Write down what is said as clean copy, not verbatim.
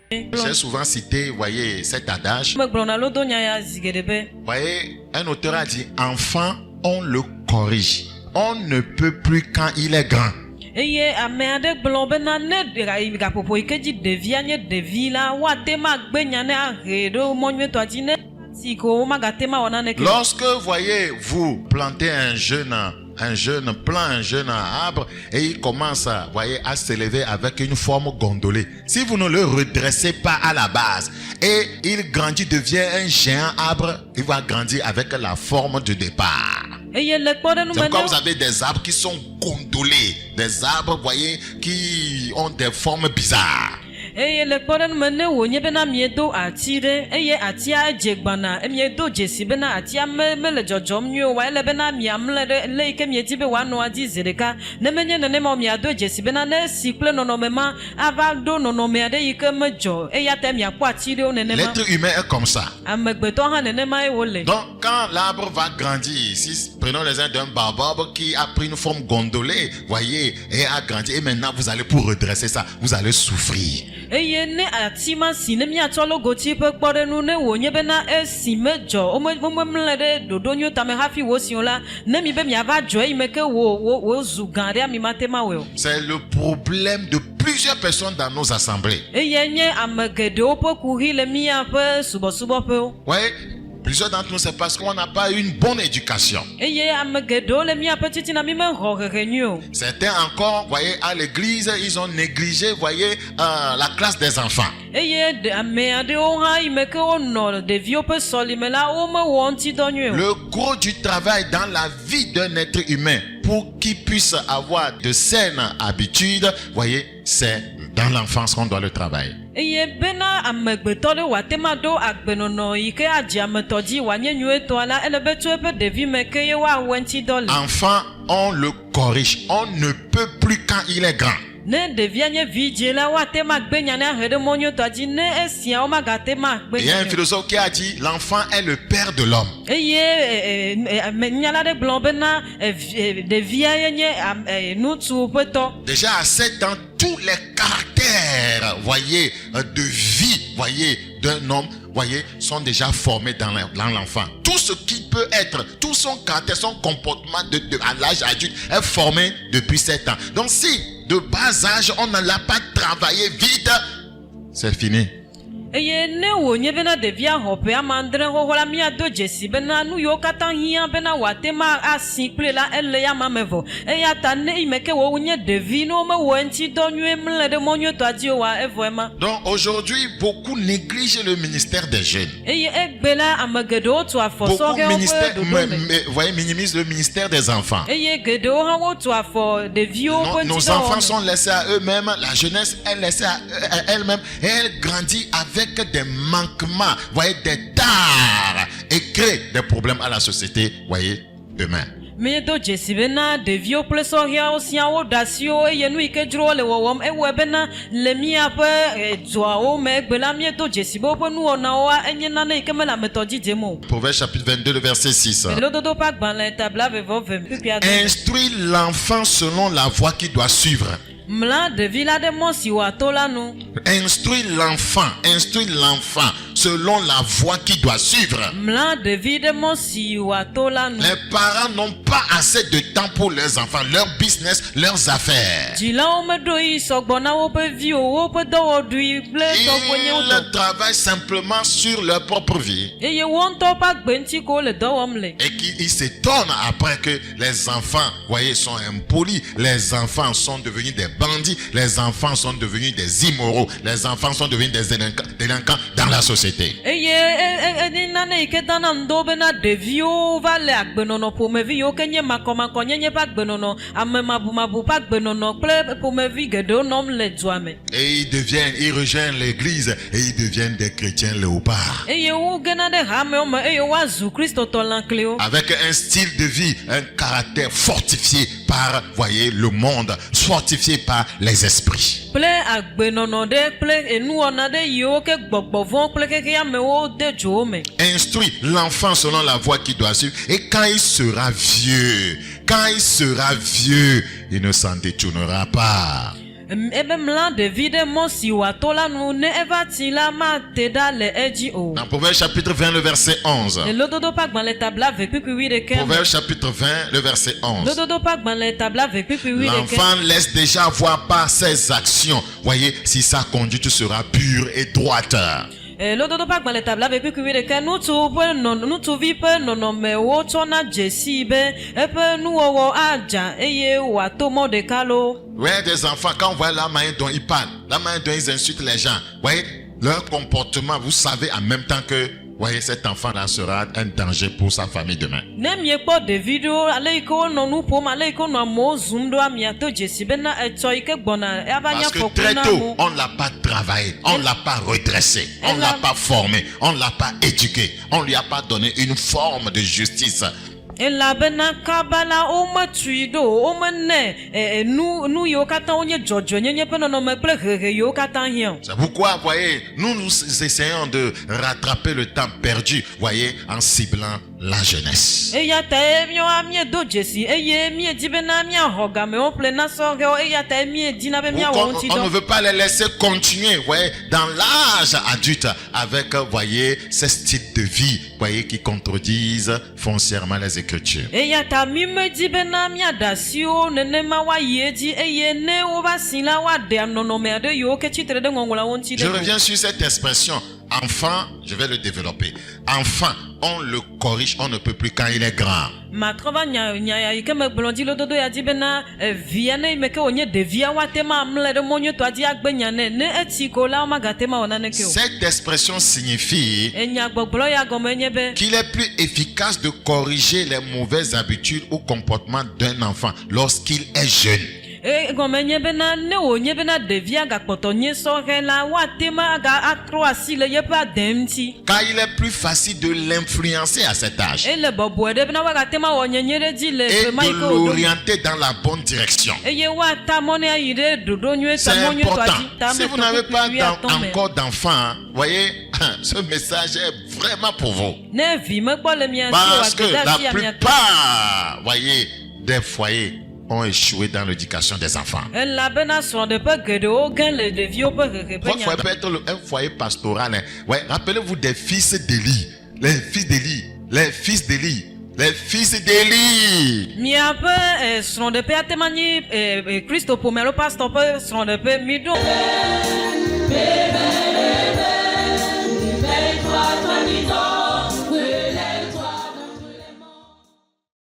J'ai souvent cité, voyez, cet adage. Voyez, un auteur a dit, enfant, on le corrige. On ne peut plus quand il est grand. Lorsque, voyez, vous plantez un jeune arbre et il commence voyez, à s'élever avec une forme gondolée. Si vous ne le redressez pas à la base et il grandit, devient un géant arbre, il va grandir avec la forme du départ. C'est pourquoi vous avez des arbres qui sont gondolés, des arbres, voyez, qui ont des formes bizarres. Le kpɔɖeŋu me ne wònye bena miedo ati ɖe eye atia dze gbana miedo dzesi bena atia mele dzɔdzɔm nyuie o ele bena miamle ɖe le yike miedi be wòanɔ adzi zi ɖeka ne menye nenema miado dzesi bena ne esi kple nɔnɔme ma ava ɖo nɔnɔme aɖe yike medzɔ eya ta miakpɔ ati ɖewo nenema. L'être humain est comme ça. Amegbetɔ hã nenema ye wole. Donc quand l'arbre va grandir, si prenons l'exemple d'un baobab qui a pris une forme gondolée, voyez, et a grandi, et maintenant vous allez pour redresser ça, vous allez souffrir. Eye ne ati ma si ne miatsɔ logoti ƒe kpɔɖeŋu ne wònye bena esi medzɔ womemle ɖe ɖoɖo nyuie tame hafi wosi o la ne mi be miava dzɔ eyi me ke wozu gã ɖe ami mate ma wɔe o. C'est le problème de plusieurs personnes dans nos assemblées. Eye nye ame geɖewo ƒe kuɣi le miaƒe subɔsubɔƒewo. Ouais. Plusieurs d'entre nous, c'est parce qu'on n'a pas eu une bonne éducation. Certains encore, voyez, à l'église, ils ont négligé, voyez, la classe des enfants. Le gros du travail dans la vie d'un être humain, pour qu'il puisse avoir de saines habitudes, voyez, c'est dans l'enfance qu'on doit le travailler. Enfant, on le corrige. On ne peut plus quand il est grand. Il y a un philosophe qui a dit l'enfant est le père de l'homme. Déjà à 7 ans, tous les caractères, voyez, de vie, voyez, d'un homme, voyez, sont déjà formés dans l'enfant. Tout ce qui peut être, tout son caractère, son comportement à l'âge adulte est formé depuis 7 ans. Donc si de bas âge, on ne l'a pas travaillé vite, c'est fini. Eye ne wònye bena ɖevia xɔƒe amandre xoxo la miado dzesi bena nu yiwo katã hiã bena wòate ma asi kple la ele ya ma me vɔ eya ta ne ime ke wònye ɖevi ne womewɔ eŋuti dɔ nyuie mle ɖe mɔ nyuietɔa dzi o wa evɔ ema. Donc aujourd'hui beaucoup négligent le ministère des jeunes. Eye egbe la ame geɖewo tu afɔ sɔgɛwo ƒe ɖoɖo me. Voyez, minimise le ministère des enfants. Eye geɖewo hã wotu afɔ ɖeviwo ƒe ŋuti dɔ wɔme. Nos enfants sont laissés à eux-mêmes, la jeunesse est laissée à elle-même et elle grandit avec des manquements, voyez, des tares et crée des problèmes à la société, voyez, demain. Miedo dzesi bena ɖeviwo kple sɔhɛawo sia wo ɖe asiwo eye nu yike dzro le wɔwɔm ewɔe bena le miaƒe dzoawo me egbe la miedo dzesi be woƒe nuwɔnawoa enye nane yike mele ametɔ dzidzem o. Proverbe chapitre 22 le verset 6. Lododo ƒe agbalẽ tabla vevɔve. Instruis l'enfant selon la voie qu'il doit suivre. Instruis l'enfant selon la voie qu'il doit suivre. Les parents n'ont pas assez de temps pour leurs enfants, leur business, leurs affaires. Ils travaillent simplement sur leur propre vie. Et qu'ils s'étonnent après que les enfants, voyez, sont impolis, les enfants sont devenus des bandits, les enfants sont devenus des immoraux, les enfants sont devenus des délinquants dans la société. Et ils rejoignent l'église et ils deviennent des chrétiens léopards. Avec un style de vie, un caractère fortifié par, voyez, le monde, fortifié par les esprits. Instruis l'enfant selon la voie qu'il doit suivre, et quand il sera vieux, il ne s'en détournera pas. ebe mla ɖevi ɖe mɔ si wòato la nu ne eva tsi la mate ɖa le edzi o. Dans Proverbe chapitre 20, le verset 11. Le lododo ƒe agbalẽ tabla ve kpikpui 11. Proverbe chapitre 20, le verset 11. Lododo ƒe agbalẽ tabla ve kpikpui 11. L'enfant laisse déjà voir par ses actions, voyez, si sa conduite sera pure et droite. Lododo ƒe agbalẽ tabla ve kpikpui 11. Nutsuvi ƒe nɔnɔmewo tsɔna dzesi be eƒe nuwɔwɔ adza eye wòato mɔ ɖeka lo. Ouais, des enfants, quand vous voyez la manière dont ils parlent, la manière dont ils insultent les gens, voyez, leur comportement, vous savez en même temps que, voyez, cet enfant-là sera un danger pour sa famille demain. Ne miekpɔ ɖevi ɖewo ale yi ke wonɔ nu ƒom ale yi ke wonɔ amewo zum ɖoa miato dzesi bena etsɔ yi ke gbɔna ava nya Parce que fɔku très na tôt, amewo. on ne l'a pas travaillé, on ne l'a pas redressé, on ne l'a pas formé, on ne l'a pas éduqué, on ne lui a pas donné une forme de justice. Elabena kaba la wometui ɖo womenɛ nu yiwo katã wonye dzɔdzɔenyenye ƒe nɔnɔme kple hehe yiwo katã hiã. C'est pourquoi, voyez, nous essayons de rattraper le temps perdu, voyez, en ciblant la jeunesse. Eya ta míawo miedo dzesi eye miedi bena miaxɔ gamewo ƒle na sɔhewo eya ta miedina be miawɔ ŋuti On ne dɔ. veut pas les laisser continuer, voyez, dans l'âge adulte avec, voyez, ce style de vie, voyez, qui contredisent foncièrement les Écritures. Eya ta mi medi bena miaɖe asiwo nenema woayi edzi eye ne wova si la woaɖe nɔnɔme aɖe yiwo ke tsitre ɖe ŋɔŋlɔawo ŋuti Je ɖe. reviens sur cette expression. Enfant, je vais le développer. Enfant, on le corrige, on ne peut plus quand il est grand. Matrɔ va nya yi ke megblɔ dzi lododo ya dzi bena evia ne yi me ke wònye ɖevia woate ma mlɛ ɖe mɔ nyuitɔa dzi agbe nya ne etsi ko la womagate ma wɔ naneke o. Cette expression signifie Enya gbɔgblɔ ya gɔme nye be qu'il est plus efficace de corriger les mauvaises habitudes ou comportements d'un enfant lorsqu'il est jeune. gɔme nye bena ne wònye bena ɖevia gakpɔtɔ nye sɔhɛ la woate ma atrɔ asi le yeƒe ade ŋuti. Car il est plus facile de l'influencer à cet âge Ele bɔbɔe ɖe bena woagate ma wɔ nyenye ɖe dzi le et ƒe ma yi de ke wòɖo. l'orienter dans la bonne direction. Eye woata mɔ ne ayi ɖe ɖoɖo nyuie C'est ta mɔ nyuitɔa important. dzi. Ta Si ame vous n'avez pas tɔkpekpui 8 encore d'enfants, voyez, ce message est vraiment pour vous. Ne vi mekpɔ le mia si Parce que wòagbe la ɖe asi amia tɔ. plupart, voyez, des foyers ont échoué dans l'éducation des enfants. Elabena srɔ̃ɖeƒe geɖewo ge le ɖeviwo ƒe hehe ƒe Votre nya. foyer peut être un foyer pastoral. Hein. Ouais, rappelez-vous des fils d'Élie. Les fils d'Élie. Les fils d'Élie. Les fils d'Élie. Miaƒe srɔ̃ɖeƒe ate ma nyi Kristo ƒome alo pastor ƒe srɔ̃ɖeƒe mi ɖo.